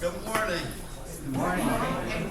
Good morning. Good morning.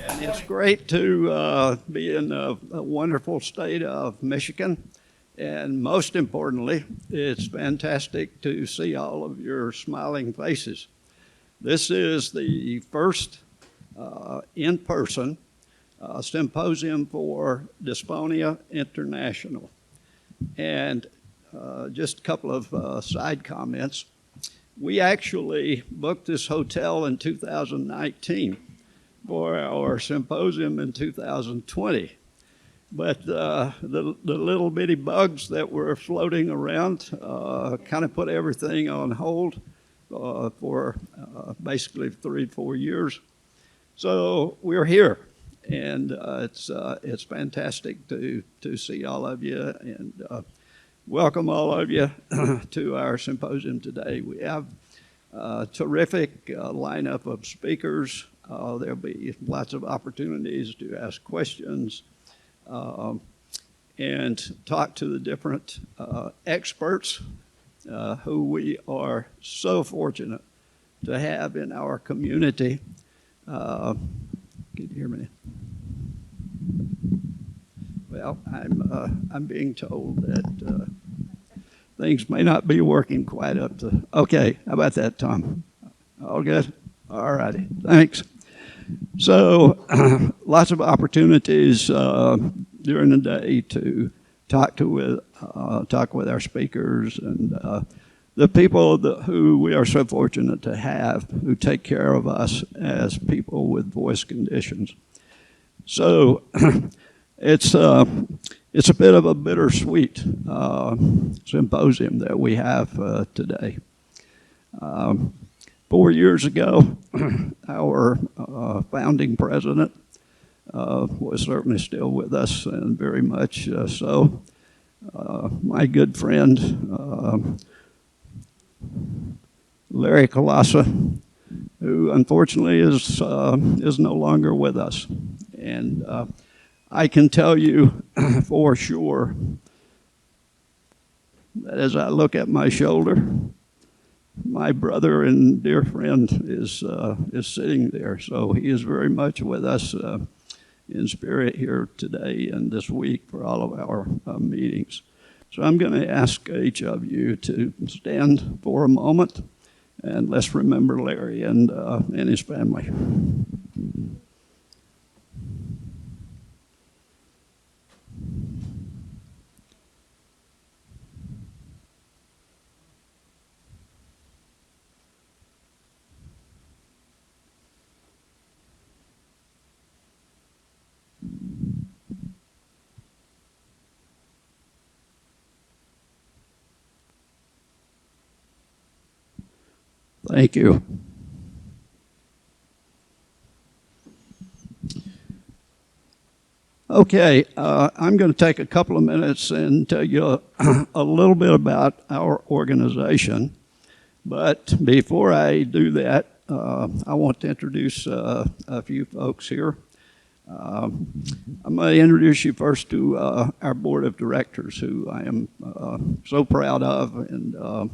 And it's great to be in a wonderful state of Michigan. And most importantly, it's fantastic to see all of your smiling faces. This is the first in-person Symposium for Dysphonia International. And just a couple of side comments. We actually booked this hotel in 2019 for our symposium in 2020. But the little bitty bugs that were floating around kind of put everything on hold for basically 3-4 years. So we're here, and it's fantastic to see all of you and welcome all of you to our symposium today. We have a terrific lineup of speakers. There'll be lots of opportunities to ask questions and talk to the different experts who we are so fortunate to have in our community. Can you hear me? Well, I'm being told that things may not be working quite up to. Okay, how about that, Tom? All good? All righty, thanks. So, lots of opportunities during the day to talk with our speakers and the people who we are so fortunate to have who take care of us as people with voice conditions. So, it's a bit of a bittersweet symposium that we have today. 4 years ago, our founding president was certainly still with us, and very much so. My good friend, Larry Kalasa, who unfortunately is no longer with us. And I can tell you for sure that as I look at my shoulder, my brother and dear friend is sitting there. So he is very much with us in spirit here today and this week for all of our meetings. So I'm going to ask each of you to stand for a moment, and let's remember Larry and his family. Thank you. Okay, I'm going to take a couple of minutes and tell you a little bit about our organization. But before I do that, I want to introduce a few folks here. I'm going to introduce you first to our board of directors, who I am so proud of and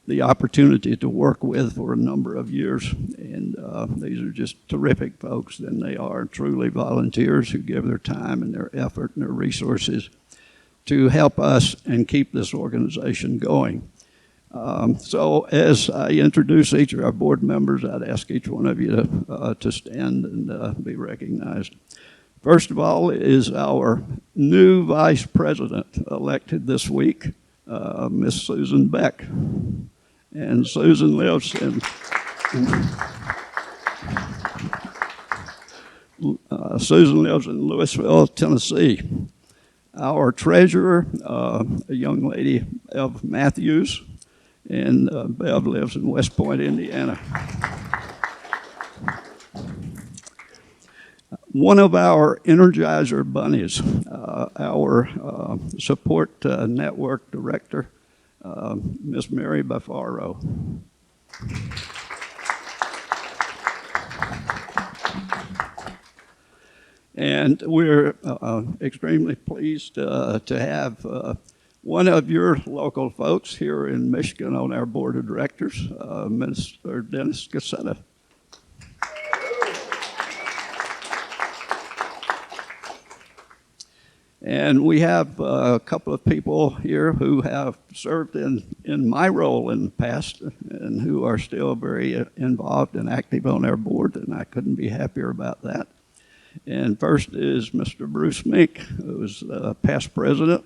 the opportunity to work with for a number of years. And these are just terrific folks, and they are truly volunteers who give their time and their effort and their resources to help us and keep this organization going. So as I introduce each of our board members, I'd ask each one of you to stand and be recognized. First of all is our new vice president elected this week, Miss Susan Beck. And Susan lives in Louisville, Tennessee. Our treasurer, a young lady, Bev Matthews, and Bev lives in West Point, Indiana. One of our Energizer bunnies, our support network director, Miss Mary Bafaro. And we're extremely pleased to have one of your local folks here in Michigan on our board of directors, Minister Dennis Cassetta. And we have a couple of people here who have served in my role in the past and who are still very involved and active on our board, and I couldn't be happier about that. And first is Mr. Bruce Mink, who is past president.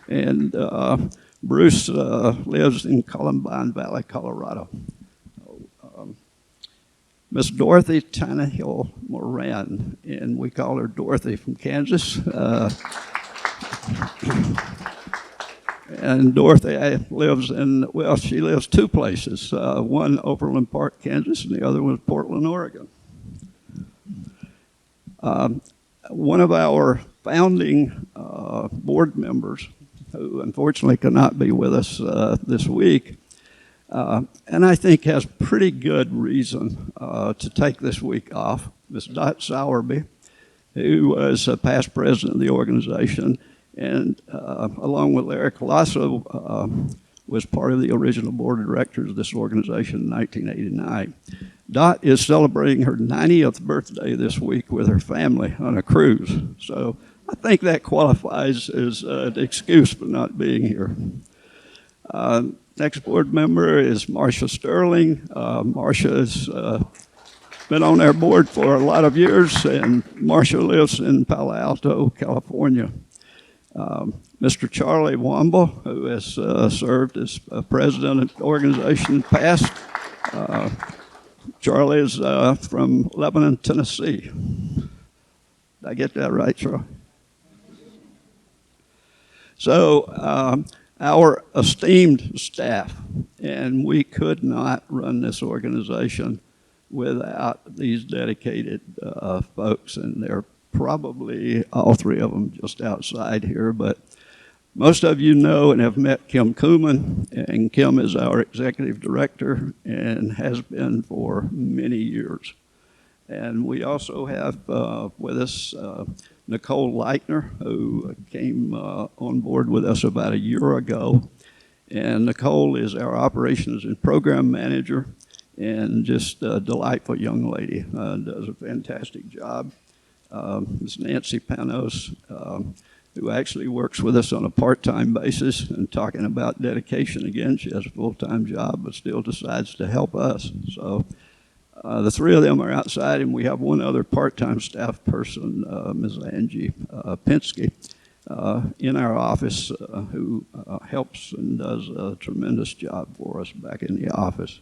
And Bruce lives in Columbine Valley, Colorado. Miss Dorothy Tannehill Moran, and we call her Dorothy from Kansas. And Dorothy lives she lives two places, one Overland Park, Kansas, and the other one Portland, Oregon. One of our founding board members, who unfortunately could not be with us this week, and I think has pretty good reason to take this week off, Ms. Dot Sowerby, who was a past president of the organization, and along with Larry Colosso, was part of the original board of directors of this organization in 1989. Dot is celebrating her 90th birthday this week with her family on a cruise. So I think that qualifies as an excuse for not being here. Next board member is Marcia Sterling. Marcia has been on our board for a lot of years, and Marcia lives in Palo Alto, California. Mr. Charlie Womble, who has served as president of the organization in the past. Charlie is from Lebanon, Tennessee. Did I get that right, Charlie? So our esteemed staff, and we could not run this organization without these dedicated folks, and they're probably all three of them just outside here, but most of you know and have met Kim Kuhlman, and Kim is our executive director and has been for many years. And we also have with us Nicole Leitner, who came on board with us about a year ago. And Nicole is our operations and program manager, and just a delightful young lady, does a fantastic job. Ms. Nancy Panos, who actually works with us on a part-time basis, and talking about dedication again, she has a full-time job but still decides to help us. So the three of them are outside, and we have one other part-time staff person, Ms. Angie Pinsky, in our office, who helps and does a tremendous job for us back in the office.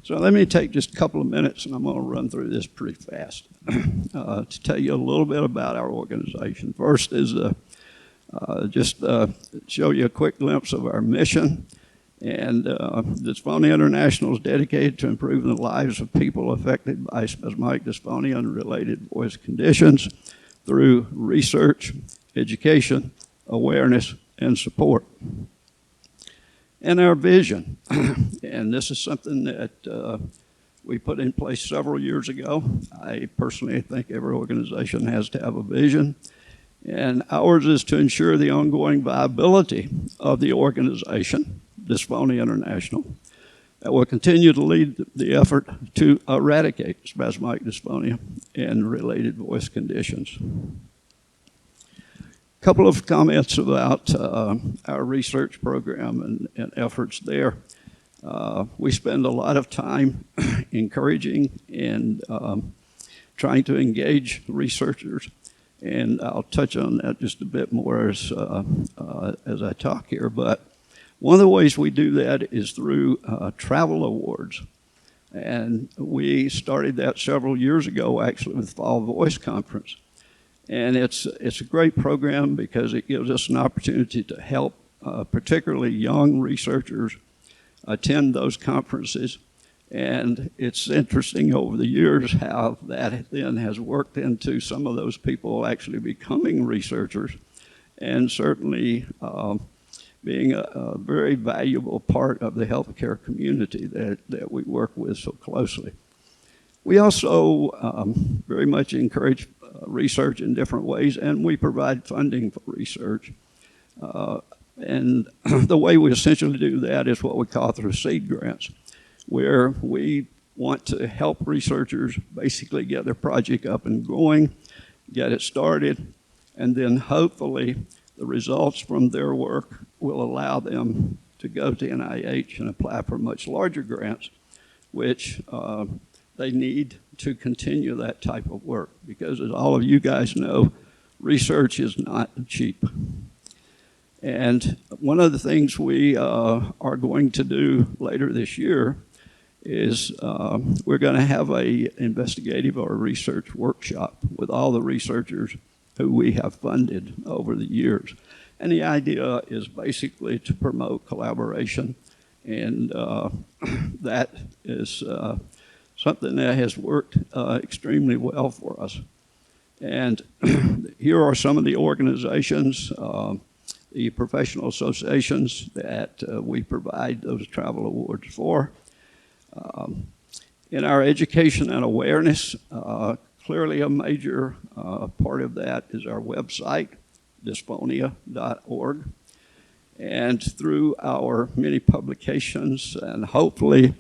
So let me take just a couple of minutes, and I'm going to run through this pretty fast to tell you a little bit about our organization. First is just show you a quick glimpse of our mission. And Dysphonia International is dedicated to improving the lives of people affected by spasmodic dysphonia and related voice conditions through research, education, awareness, and support. And our vision, and this is something that we put in place several years ago. I personally think every organization has to have a vision, and ours is to ensure the ongoing viability of the organization, Dysphonia International, that will continue to lead the effort to eradicate spasmodic dysphonia and related voice conditions. A couple of comments about our research program and efforts there. We spend a lot of time encouraging and trying to engage researchers, and I'll touch on that just a bit more as I talk here. But one of the ways we do that is through travel awards. And we started that several years ago, actually, with Fall Voice Conference. And it's a great program because it gives us an opportunity to help particularly young researchers attend those conferences. And it's interesting over the years how that then has worked into some of those people actually becoming researchers, and certainly being a very valuable part of the healthcare community that we work with so closely. We also very much encourage research in different ways, and we provide funding for research. And the way we essentially do that is what we call through seed grants, where we want to help researchers basically get their project up and going, get it started, and then hopefully the results from their work will allow them to go to NIH and apply for much larger grants, which they need to continue that type of work, because as all of you guys know, research is not cheap. And one of the things we are going to do later this year is we're going to have a investigative or research workshop with all the researchers who we have funded over the years. And the idea is basically to promote collaboration, and that is something that has worked extremely well for us. And here are some of the organizations, the professional associations that we provide those travel awards for. In our education and awareness, clearly a major part of that is our website, dysphonia.org. And through our many publications, and hopefully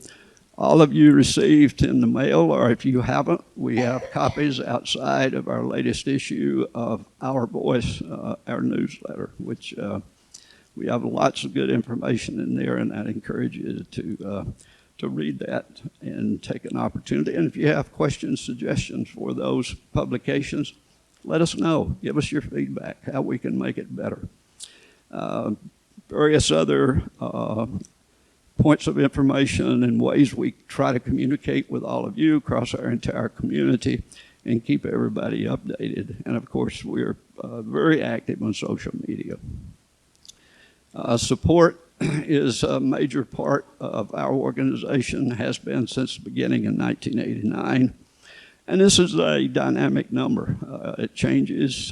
all of you received in the mail, or if you haven't, we have copies outside of our latest issue of Our Voice, our newsletter, which we have lots of good information in there, and I'd encourage you to read that and take an opportunity. And if you have questions, suggestions for those publications, let us know. Give us your feedback, how we can make it better. Various other points of information and ways we try to communicate with all of you across our entire community and keep everybody updated. And of course, we're very active on social media. Support is a major part of our organization, has been since the beginning in 1989. And this is a dynamic number. It changes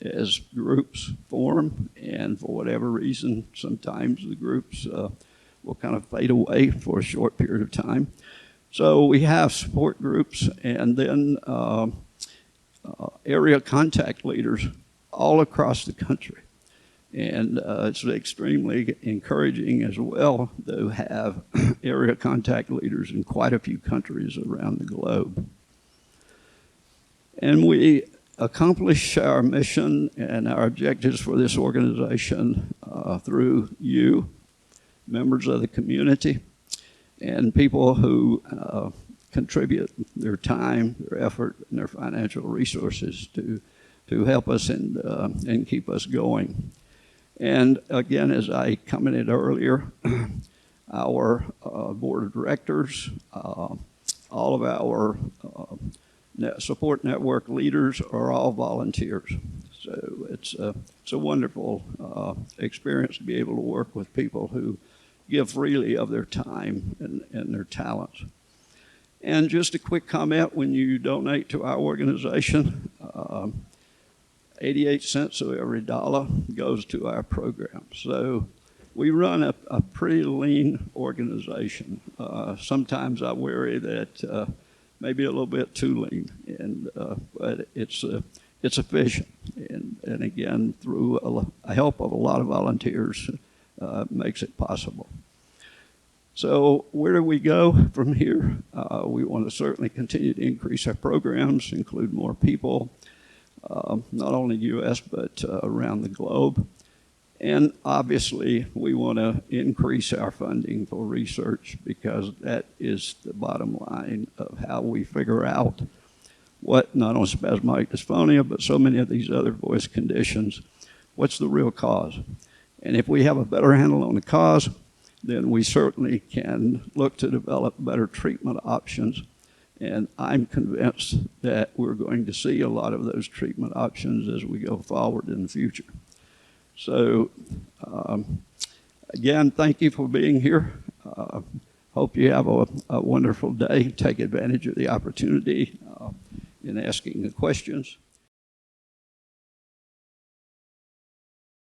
as groups form, and for whatever reason, sometimes the groups will kind of fade away for a short period of time. So we have support groups, and then area contact leaders all across the country. And it's extremely encouraging as well to have area contact leaders in quite a few countries around the globe. And we accomplish our mission and our objectives for this organization through you, members of the community, and people who contribute their time, their effort, and their financial resources to help us and keep us going. And again, as I commented earlier, our board of directors, all of our support network leaders are all volunteers. So it's a wonderful experience to be able to work with people who give freely of their time and their talents. And just a quick comment, when you donate to our organization, 88 cents of every dollar goes to our program. So we run a pretty lean organization. Sometimes I worry that maybe a little bit too lean, but it's efficient. And again, through a help of a lot of volunteers, makes it possible. So where do we go from here? We want to certainly continue to increase our programs, include more people, not only U.S., but around the globe. And obviously, we want to increase our funding for research, because that is the bottom line of how we figure out what not only spasmodic dysphonia, but so many of these other voice conditions, what's the real cause. And if we have a better handle on the cause, then we certainly can look to develop better treatment options. And I'm convinced that we're going to see a lot of those treatment options as we go forward in the future. So, again, thank you for being here. Hope you have a wonderful day. Take advantage of the opportunity in asking the questions.